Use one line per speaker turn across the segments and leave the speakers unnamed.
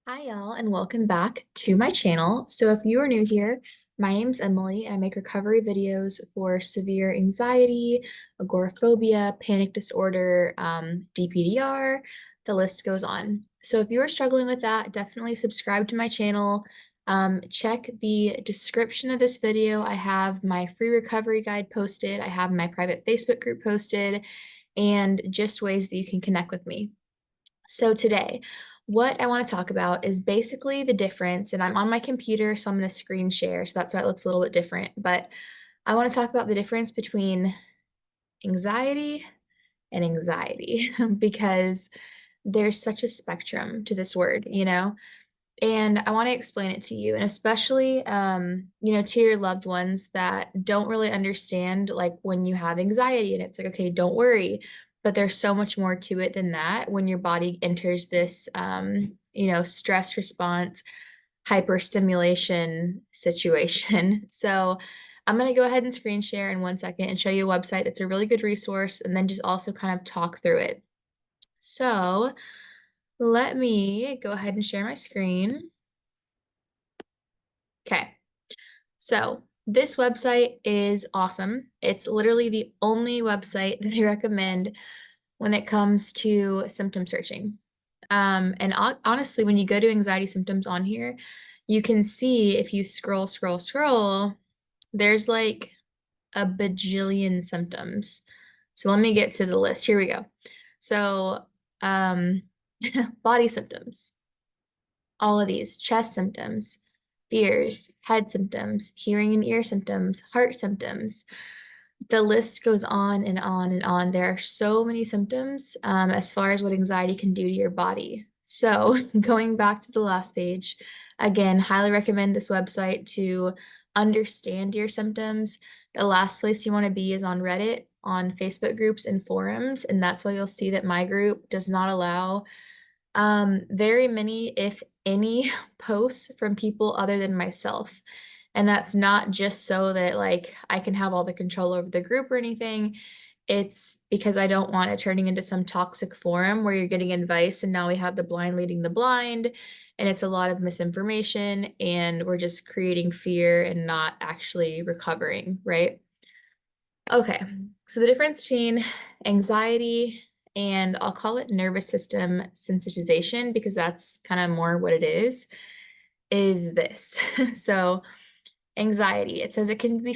Hi, y'all, and welcome back to my channel. So, if you are new here, my name's Emily, and I make recovery videos for severe anxiety, agoraphobia, panic disorder, DPDR, the list goes on. So, if you are struggling with that, definitely subscribe to my channel. Check the description of this video. I have my free recovery guide posted, I have my private Facebook group posted, and just ways that you can connect with me. So today, what I want to talk about is basically the difference, and I'm on my computer, so I'm going to screen share, so that's why it looks a little bit different. But I want to talk about the difference between anxiety and anxiety because there's such a spectrum to this word, And I want to explain it to you, and especially, to your loved ones that don't really understand, like when you have anxiety, and it's like, okay, don't worry, but there's so much more to it than that when your body enters this, stress response, hyperstimulation situation. So I'm going to go ahead and screen share in 1 second and show you a website that's a really good resource, and then just also kind of talk through it. So let me go ahead and share my screen. Okay. So this website is awesome. It's literally the only website that I recommend when it comes to symptom searching. And honestly, when you go to anxiety symptoms on here, you can see if you scroll, there's like a bajillion symptoms. So let me get to the list. Here we go. So, um, body symptoms, all of these chest symptoms, fears, head symptoms, hearing and ear symptoms, heart symptoms. The list goes on and on and on. There are so many symptoms as far as what anxiety can do to your body. So, going back to the last page, again, highly recommend this website to understand your symptoms. The last place you want to be is on Reddit, on Facebook groups and forums. And that's why you'll see that my group does not allow very many, if any, posts from people other than myself. And that's not just so that like I can have all the control over the group or anything. It's because I don't want it turning into some toxic forum where you're getting advice and now we have the blind leading the blind and it's a lot of misinformation and we're just creating fear and not actually recovering, right? Okay, so the difference between anxiety and I'll call it nervous system sensitization because that's kind of more what it is this. So anxiety, it says it can be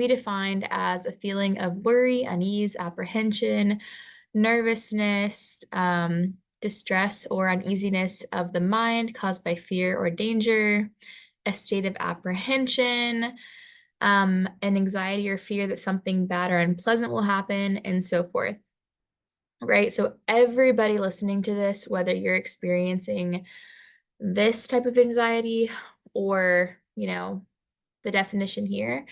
defined as a feeling of worry, unease, apprehension, nervousness, distress or uneasiness of the mind caused by fear or danger, a state of apprehension, an anxiety or fear that something bad or unpleasant will happen, and so forth. Right? So, everybody listening to this, whether you're experiencing this type of anxiety or, the definition here,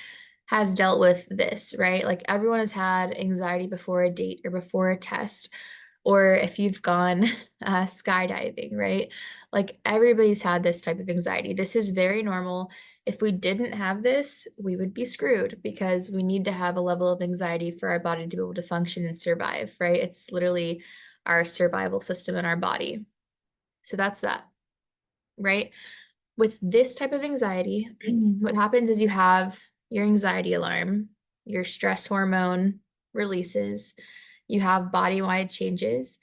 has dealt with this, right? Like everyone has had anxiety before a date or before a test, or if you've gone skydiving, right? Like everybody's had this type of anxiety. This is very normal. If we didn't have this, we would be screwed because we need to have a level of anxiety for our body to be able to function and survive, right? It's literally our survival system in our body. So that's that, right? With this type of anxiety, what happens is you have your anxiety alarm, your stress hormone releases, you have body-wide changes,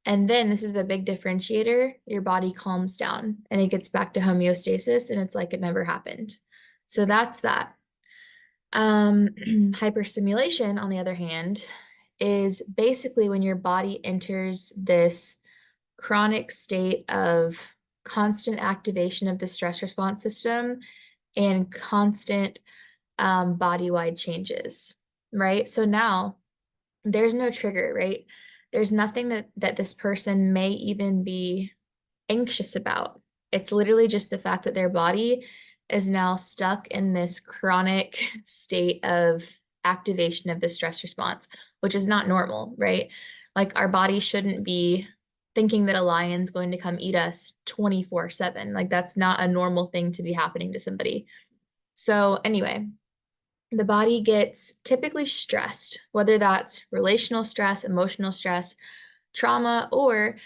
and then this is the big differentiator, your body calms down and it gets back to homeostasis and it's like it never happened. So that's that. Hyperstimulation, on the other hand, is basically when your body enters this chronic state of constant activation of the stress response system and constant body-wide changes, right? So now there's no trigger, right? There's nothing that this person may even be anxious about. It's literally just the fact that their body is now stuck in this chronic state of activation of the stress response, which is not normal, right? Like our body shouldn't be thinking that a lion's going to come eat us 24/7. Like that's not a normal thing to be happening to somebody. So anyway, the body gets typically stressed, whether that's relational stress, emotional stress, trauma, or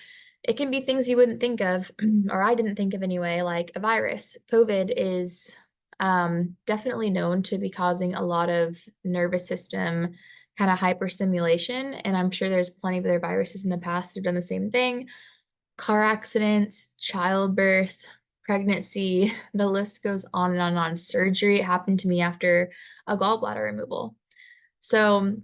It can be things you wouldn't think of, or I didn't think of anyway, like a virus. COVID is definitely known to be causing a lot of nervous system kind of hyperstimulation. And I'm sure there's plenty of other viruses in the past that have done the same thing. Car accidents, childbirth, pregnancy, the list goes on and on and on. Surgery, it happened to me after a gallbladder removal. So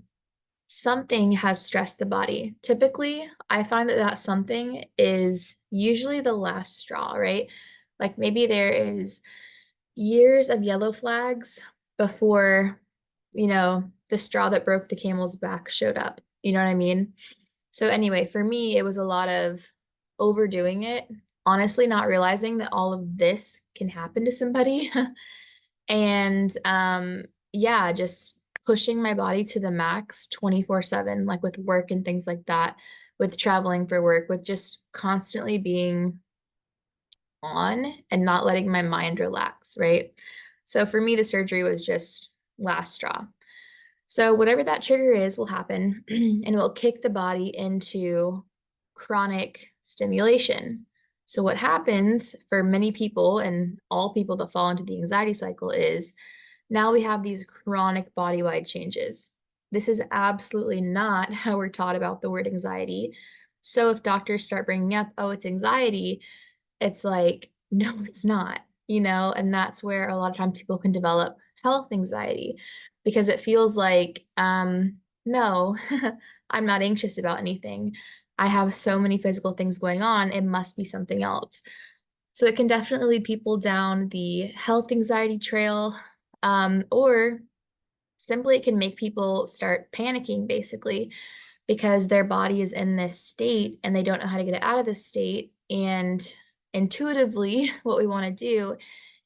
something has stressed the body. Typically, I find that that something is usually the last straw, right? Like maybe there is years of yellow flags before, the straw that broke the camel's back showed up. You know what I mean? So anyway, for me, it was a lot of overdoing it, honestly, not realizing that all of this can happen to somebody. And yeah, just pushing my body to the max 24/7, like with work and things like that, with traveling for work, with just constantly being on and not letting my mind relax, right? So for me, the surgery was just last straw. So whatever that trigger is will happen and it will kick the body into chronic stimulation. So what happens for many people and all people that fall into the anxiety cycle is now we have these chronic body-wide changes. This is absolutely not how we're taught about the word anxiety. So if doctors start bringing up, oh, it's anxiety, it's like, no, it's not, and that's where a lot of times people can develop health anxiety because it feels like, no, I'm not anxious about anything. I have so many physical things going on. It must be something else. So it can definitely lead people down the health anxiety trail, or simply it can make people start panicking basically because their body is in this state and they don't know how to get it out of this state. And intuitively, what we want to do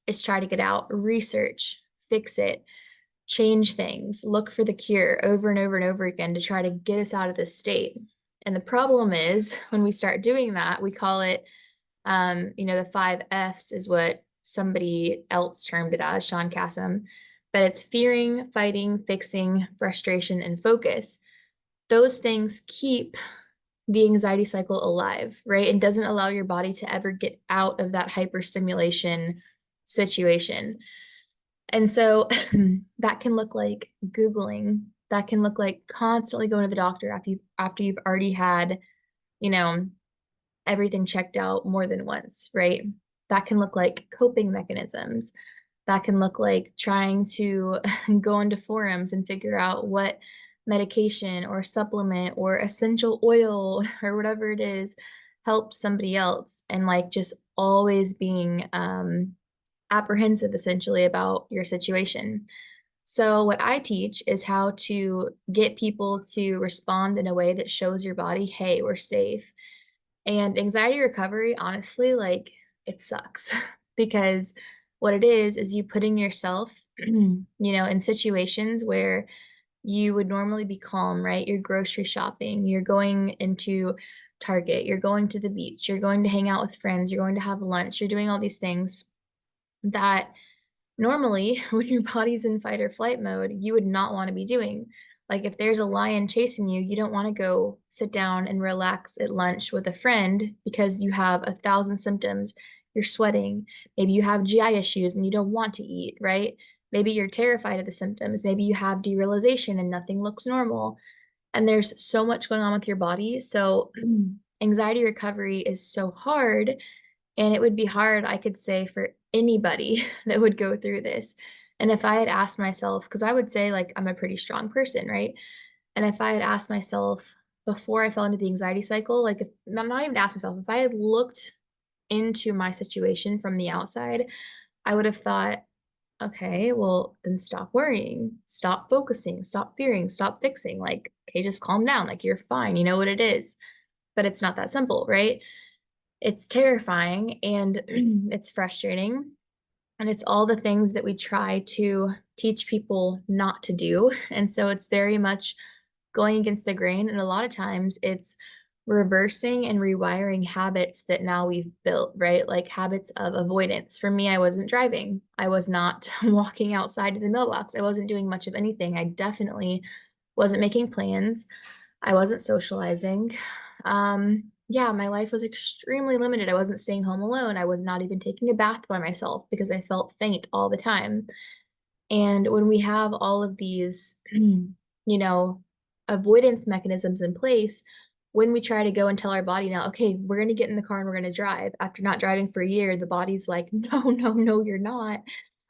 is try to get out, research, fix it, change things, look for the cure over and over and over again to try to get us out of this state. And the problem is when we start doing that, we call it, the 5 F's is what somebody else termed it as, Sean Kassam, but it's fearing, fighting, fixing, frustration, and focus. Those things keep the anxiety cycle alive, right? And doesn't allow your body to ever get out of that hyperstimulation situation. And so that can look like Googling, that can look like constantly going to the doctor after you've already had, you know, everything checked out more than once, right? That can look like coping mechanisms. That can look like trying to go into forums and figure out what medication or supplement or essential oil or whatever it is helps somebody else, and like just always being apprehensive essentially about your situation. So, what I teach is how to get people to respond in a way that shows your body, hey, we're safe. And anxiety recovery, honestly, like it sucks because what it is you putting yourself, in situations where you would normally be calm, right? You're grocery shopping, you're going into Target, you're going to the beach, you're going to hang out with friends, you're going to have lunch, you're doing all these things that normally when your body's in fight or flight mode, you would not want to be doing. Like if there's a lion chasing you, you don't want to go sit down and relax at lunch with a friend because you have 1,000 symptoms. You're sweating. Maybe you have GI issues and you don't want to eat, right? Maybe you're terrified of the symptoms. Maybe you have derealization and nothing looks normal. And there's so much going on with your body. So anxiety recovery is so hard, and it would be hard, I could say, for anybody that would go through this. And if I had asked myself, because I would say, like, I'm a pretty strong person, right? And if I had asked myself before I fell into the anxiety cycle, like, if I'm not even asked myself, if I had looked into my situation from the outside, I would have thought, okay, well, then stop worrying, stop focusing, stop fearing, stop fixing. Like, okay, just calm down. Like, you're fine. You know what it is. But it's not that simple, right? It's terrifying and it's frustrating. And it's all the things that we try to teach people not to do. And so it's very much going against the grain. And a lot of times it's reversing and rewiring habits that now we've built, right? Like habits of avoidance. For me, I wasn't driving. I was not walking outside to the mailbox. I wasn't doing much of anything. I definitely wasn't making plans. I wasn't socializing. yeah, my life was extremely limited. I wasn't staying home alone. I was not even taking a bath by myself because I felt faint all the time. And when we have all of these, avoidance mechanisms in place, when we try to go and tell our body now, okay, we're going to get in the car and we're going to drive. After not driving for a year, the body's like, no, no, no, you're not.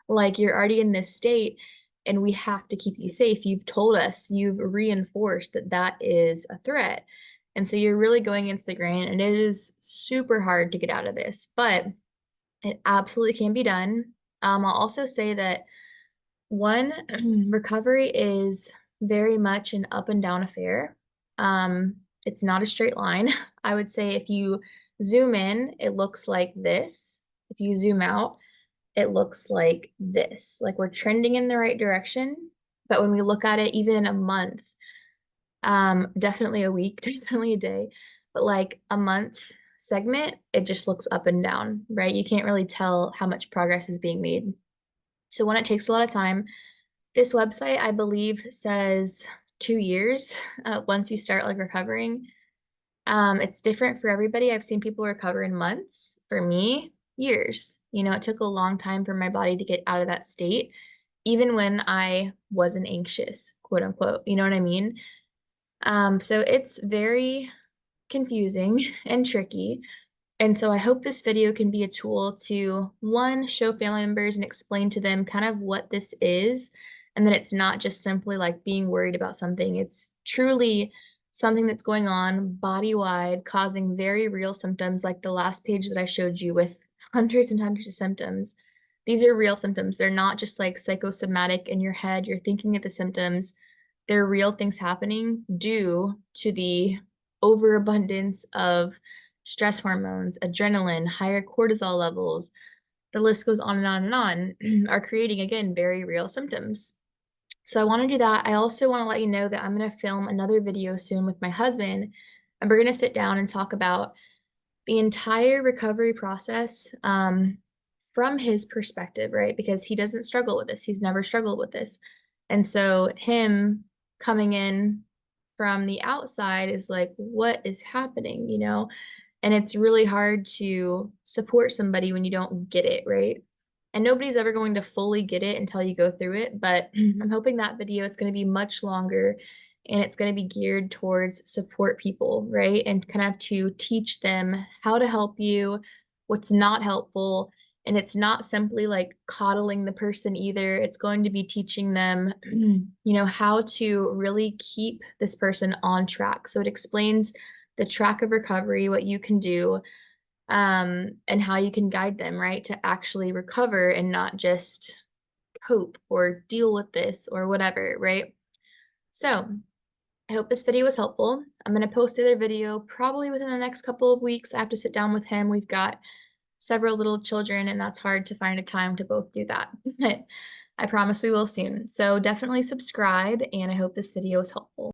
Like, you're already in this state and we have to keep you safe. You've told us, you've reinforced that that is a threat. And so you're really going against the grain, and it is super hard to get out of this, but it absolutely can be done. I'll also say that one, recovery is very much an up and down affair. It's not a straight line. I would say if you zoom in, it looks like this. If you zoom out, it looks like this. Like, we're trending in the right direction. But when we look at it, even in a month, definitely a week, definitely a day, but like a month segment, it just looks up and down, right? You can't really tell how much progress is being made. So when it takes a lot of time, this website, I believe, says 2 years once you start like recovering. It's different for everybody. I've seen people recover in months. For me, years. It took a long time for my body to get out of that state, even when I wasn't anxious, quote unquote. You know what I mean? So it's very confusing and tricky. And so I hope this video can be a tool to, one, show family members and explain to them kind of what this is, and that it's not just simply like being worried about something. It's truly something that's going on body-wide, causing very real symptoms, like the last page that I showed you with hundreds and hundreds of symptoms. These are real symptoms. They're not just like psychosomatic in your head. You're thinking of the symptoms. They're real things happening due to the overabundance of stress hormones, adrenaline, higher cortisol levels, the list goes on and on and on, are creating, again, very real symptoms. So I want to do that. I also want to let you know that I'm going to film another video soon with my husband, and we're going to sit down and talk about the entire recovery process from his perspective, right? Because he doesn't struggle with this. He's never struggled with this. And so him coming in from the outside is like, what is happening, And it's really hard to support somebody when you don't get it, right? And nobody's ever going to fully get it until you go through it. But I'm hoping that video, it's going to be much longer and it's going to be geared towards support people, right? And kind of to teach them how to help you, what's not helpful. And it's not simply like coddling the person either. It's going to be teaching them, how to really keep this person on track. So it explains the track of recovery, what you can do, and how you can guide them, right, to actually recover and not just cope or deal with this or whatever, right? So I hope this video was helpful. I'm going to post the other video probably within the next couple of weeks. I have to sit down with him. We've got several little children, and that's hard to find a time to both do that. But I promise we will soon. So definitely subscribe, and I hope this video was helpful.